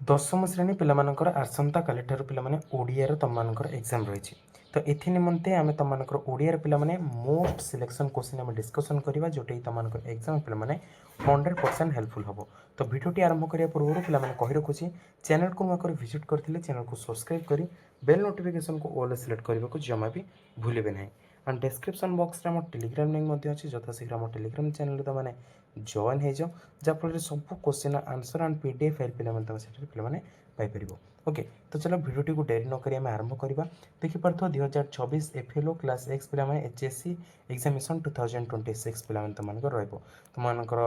दशम श्रेणी पिलामानकर आसंता काली ठारू पिलामाने ओडियार तममानकर एग्जाम रही तो एथि निमंते आमे तममानकर ओडियार पिलामाने मोस्ट सिलेक्शन क्वेश्चन आमे डिस्कशन करबा जोटे तममानकर एग्जाम पिलामाने 100% हेल्पफुल हबो। तो वीडियोटी आरंभ करिया पूर्व पिलामाने कहि रखुची चैनल को माकर विजिट करथिले चैनल को सब्सक्राइब करी बेल नोटिफिकेशन को ऑल सिलेक्ट करबा को जमा भी भूलिबे नाही। एंड डिस्क्रिप्शन बॉक्स रे हम टेलीग्राम लिंक मध्ये अछि जथा शीघ्र हम टेलीग्राम चैनल तो माने जॉइन हे जाओ जाफल सब question answer and PDF file पे पाइपर। ओके तो चलो भिडियो को डेरी नक आरंभ करवा। देखिपार 2024 एफएलओ क्लास एक्स पे एचएससी एग्जामिनेशन 2026 पे तुम तुमकर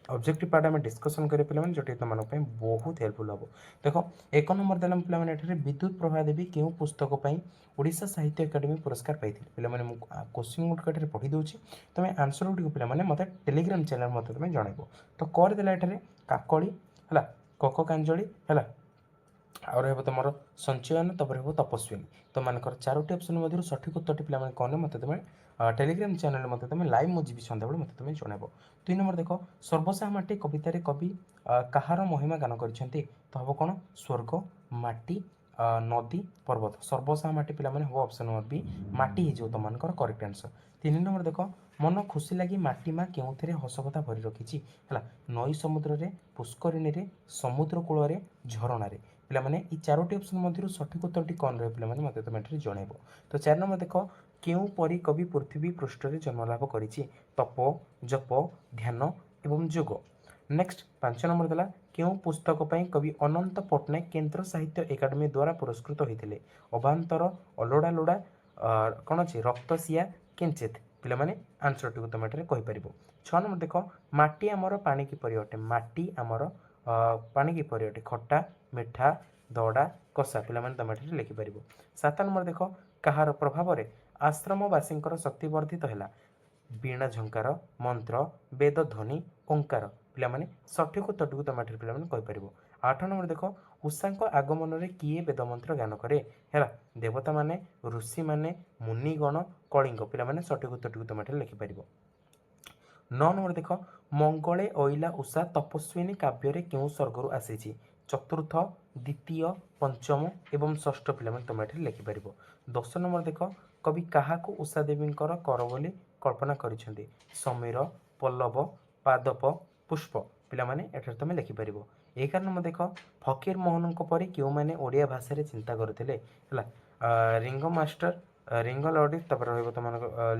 ऑब्जेक्टिव पार्ट आम डिस्कसन करें पे जो तुम बहुत हेल्पफुल हम। देख एक नंबर देला पे विद्युत प्रभा देवी क्यों पुस्तक ओडिशा साहित्य एकाडेमी पुरस्कार पाई पे क्वेश्चन गुड़े पढ़ी दूसरी तुम आंसर गुड़ पे मत टेलीग्राम चैनल मत तुम जनइब। तो करदेला काकली है कक कांजली है आउ रहा तुम संचयन तपर हो तपस्विनी तो मानकर चारोटी ऑप्शन मध्य सठिक उत्तर पे कौन मत तुम टेलीग्राम चैनल मत तुम लाइव मुझे सन्ध्या मत तुम जनइब। 2 नंबर देख सर्वसाह माटी कवितार कवि कहार महिमा गान कर तो हम कौन स्वर्ग माटी नदी पर्वत सर्वसाह माटी पे हम ऑप्शन नंबर बी माटी हो तुम करेक्ट आंसर। 3 नंबर देख मन खुशी लगी माटी माँ क्यों हसकथा भरी रखी है नई समुद्र रे पुष्करिणी रे समुद्र कूल झरणार पे चारोटी ऑप्शन मध्य सठिक उत्तर कौन रहे पे मत तुम ये जनइब। तो 4 नंबर देख क्यों परी कवि पृथ्वी पृष्ठ जन्मलाभ कर तप जप ध्यान एवं जोग। नेक्स्ट 5 नंबर देला क्यों पुस्तक पर कवि अनंत पट्टनायक केन्द्र साहित्य एकाडेमी द्वारा पुरस्कृत होते अभांतर अलोड़ा लोड़ा कौन अच्छे रक्तसिया किंचित पे आंसर टी तुम ये कहीपर। 6 नंबर देख माटी आमर पानी किपरि अटे माटी आमर पानी किपरि अटे खट्टा मिठा दड़ा कषा पे तुम ये लिखिपर। 7 नंबर देख कहार प्रभाव में आश्रमवासी शक्ति वर्धित है वीणा झंकार मंत्र वेद ध्वनि ओंकार पे सठिक उत्तर को तुम पे कहीपर। 8 नंबर देख उषा आगमन में किए वेद मंत्र ज्ञान करे है देवता माने ऋषि माने मुनिगण कलिंग पे सठिक उत्तर को तुम लिखिपर। 9 नंबर देख मंगले अइला उषा तपस्विनी काव्य क्यों स्वर्गर आसी चतुर्थ द्वितीय पंचम एवं षष्ठ पे तुम ये लिखिपर। 10 नंबर देख कवि क्या उषा देवी कर बोली कल्पना कर समीर पल्लव पादप पुष्प पे तुम लिखिपर। 11 नंबर देख फकीर मोहन परी क्यों मैंने ओडिया भाषा चिंता करते रिंग मास्टर रिंग लडी तब तुम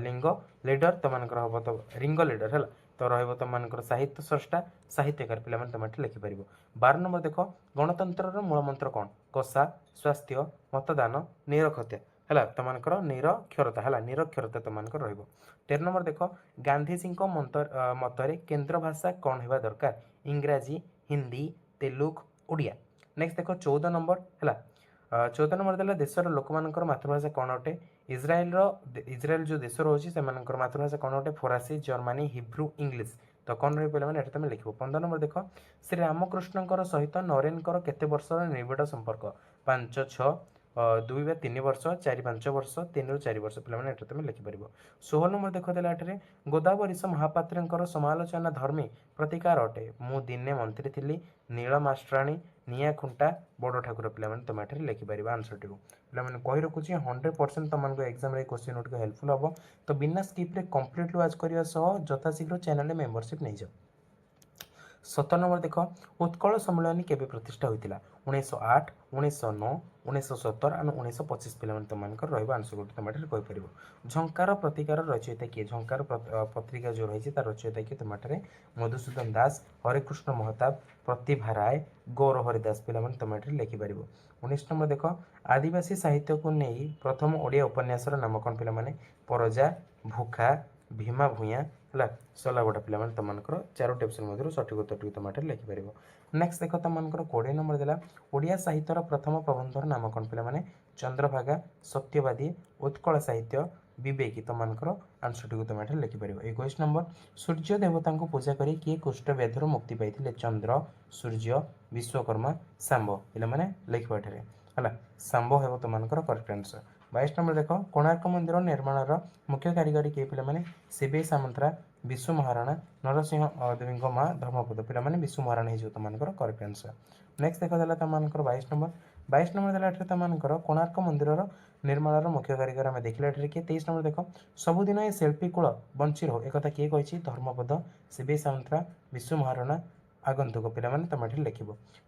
लिंग लीडर तुम हम तो रिंग लीडर है तो रुम साहित्य स्रष्टा साहित्यकार पे तुम ये लिखिपर। 12 नंबर देख गणतंत्र मूल मंत्र कौन कषा स्वास्थ्य मतदान निरक्षरता है तुम निरक्षरता है निरक्षरता तुम रही। 13 नंबर देख गांधीजी मतरे केन्द्र भाषा कौन होगा दरकार इंग्राजी हिंदी तेलुगु ओडिया। नेक्स्ट देख 14 नंबर है 14 नंबर देला देशर लोक मानकर मातृभाषा कौन अटे इज्राएल जो देश रोचे से मातृभाषा कौन अटे फरासी जर्मानी हिब्रू इंग्लीश तो कौन रही पे तुम लिख। 15 नंबर देख श्री रामकृष्ण सहित नरेन केते वर्षर निबिड़ संपर्क 5 6 2 ବା 3 वर्ष 4 5 वर्ष 3 ରୁ 4 वर्ष पे तुम लिखिपर। 16 नंबर देख देला गोदावरीश महापात्र समालोचना धर्मी प्रतिकार अटे मु दिने मंत्री थी नील मास्ट्राणी निआ खुंटा बड़ ठाकुर पे तुम ये लिखिपर आंसर टी पे कही रखुच्छी 100% तुमको एग्जाम क्वेश्चन गुड हेल्पफुल हम। तो बिना स्किप्रे कम्प्लीटली वाच करने यथाशीघ्र चैनल मेम्बरशिप नहीं जाओ। 17 नंबर देख उत्कल सम्मेलन केवे प्रतिष्ठा होता 1908 1909 1917 और 1925 पे तुम आंसर गुड तुम कहीपर। झंकार प्रतिकार रचयिता किए झंकार पत्रिका जो रही है रचयिता किए तुम मधुसूदन दास हरेकृष्ण महताब प्रतिभा राय गौर हरिदास पे तुम लिखिपर। 19 नंबर देख आदिवासी साहित्य को नहीं प्रथम ओडिया उपन्यासर नाम कौन पे परजा भूखा भीमा भूया है सलागोटा पे तुम चारोटी ऑप्शन मध्य सठिक उत्तर तुम लिखिपर। नेक्स्ट देख तुम 20 नंबर देला ओडिया साहित्यर प्रथम प्रबंधर नाम कौन पे चंद्रभागा सत्यवादी उत्कल साहित्य विवेकी तुम आंसर टी तुम लिखिपर। 21 नंबर सूर्य देवता को पूजा करी किए कुष्ठ व्याधर मुक्ति पाई चंद्र सूर्य विश्वकर्मा सांब पे लिखा है सांब हो तुम करेक्ट आंसर। 22 नंबर देख कोणार्क मंदिर निर्माण मुख्य कारीगरी किए पे शिवे सामंतरा विशु महाराणा नरसिंह देवी माँ धर्मपद पे विशु महाराणा हो तुमको करेक्ट आंसर। नेक्स्ट देख देला तुमको 22 नंबर देला तुमको कोणार्क मंदिर निर्माण मुख्य कारीगर आम देखला किए। 23 नंबर देख सबुदिन ये शिल्पी कूल बंची रहो एक किए कही धर्मपद शिवी सामंतरा विशु महाराणा आगंतुक पे तुम ये लिख।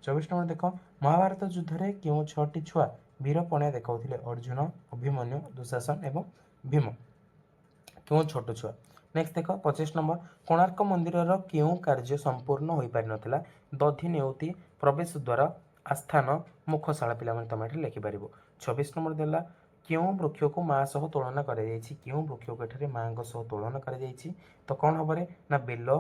24 नंबर देख महाभारत युद्ध में क्यों 6टी छुआ वीर पणिया देखा अर्जुन अभिमन्यु दुशासन एवं भीम क्यों छोट छुआ। नेक्स्ट देख 25 नंबर कोणार्क मंदिर क्यों कार्य संपूर्ण हो पार नाला दधि नेउती प्रवेश द्वार आस्थान मुखशाला पे तुम ये लिखिपर। 26 नंबर देला क्यों वृक्ष को माँ सह तुलना कर क्यों वृक्ष को एठारे माँ सह तुलना कर तो कौन हम ना बेल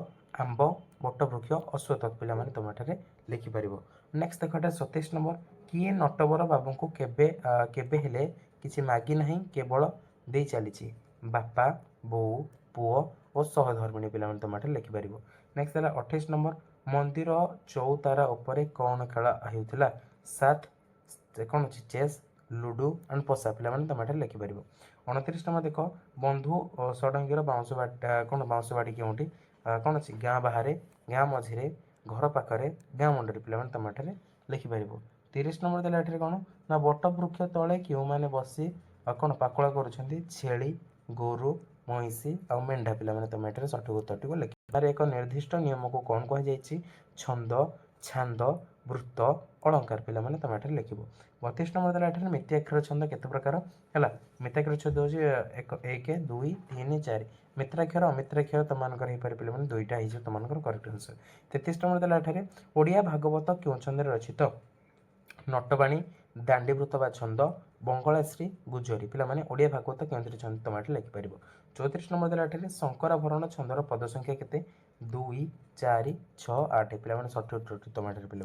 आंब बट वृक्ष अश्वत्थ पे तुम ये लिखिपर। नेक्स्ट देख 27 नंबर किए नटवर बाबू को केबे हेले किसी मागी ना केवल दे चली बापा बोऊ पुओ और सहधर्मिणी पे तुम ये लिखिपर। नेक्स्ट है 28 नंबर मंदिर चौतारा उपर कौन खेल होता सात कौन अच्छी चेस लुडु एंड पशा पे तुम ये लिखिपर। 29 नंबर देख बंधु षडंगीर बाउंश बाट कौन बाउंश बाड़ी केउठी कौन अच्छी गाँ बाहर गाँ मझे घर पाखे गाँ मुंडे पे तुम ये लिखिपर। 30 नंबर देला ये कौन ना बट वृक्ष तले क्यों मैंने बसी कौन पाकुड़ा करें गोरु महिषी आ मेढ़ा पे तुम ये सठिक उत्तर को लिख। तार एक निर्दिष्ट नियम को कौन कहुई छंद छांद वृत्त अलंकार पे तुम ये लिख। 32 नंबर देला ये मिथ्याक्षर छंद केते प्रकार है मिथ्याक्षर छंद हो 1 2 3 4 मित्राक्षर अमित्राक्षर तुमको पे दुईटा हो तुम करेक्ट आंसर। 33 नंबर देला ये ओडिया भागवत क्यों छंद रचित नटवाणी दांडीवृत बा छंद बंगलाश्री गुजरी पे ओडिया भागवत क्यों छंद तुम ये लिखिपर। 34 नंबर देला ये शंकराभरण छंदर पद संख्या केते 2 4 6 8 पे सठिक उत्तर तुम ये पे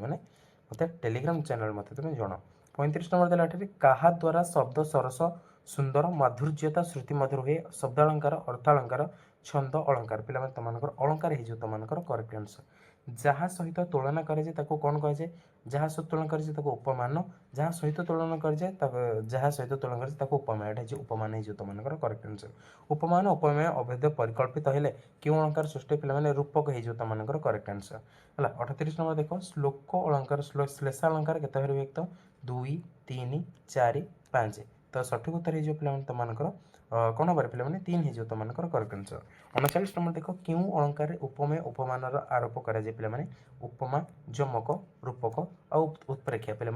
मत टेलीग्राम चैनल मत तुम जन। 35 नंबर देला ये क्या द्वारा शब्द सरस सुंदर माधुर्यता श्रुति मधुर हुए शब्दालंकार अर्थालंकार छंद अलंकार पे तुमको अलंकार हो तुमको करेक्ट आंसर। जहाँ सहित तुलना करे कौन कहुए जहाँ सहित तुलना करे उपमान जहाँ सहित तुलना करे जहाँ सहित तुलना करे उपमा ये उपमान हो तुमको करेक्ट आंसर। उपमान उपमेय अभेद परिकल्पित हेले क्यों अलंकार सृष्टि पे रूपक हो तुमको करेक्ट आंसर है। 38 नंबर देख श्लोक अलंकार श्लेषालंकार केते विभक्त 2 3 4 5 तो सठिक उत्तर हो पे तुमको कौन हम पे 3 हो तुमको करेक्ट आंसर। 39 नंबर देख क्यों अलंकार उपमेय उपमान आरोप कर उपमा जमक रूपक और उत्प्रेक्षा पे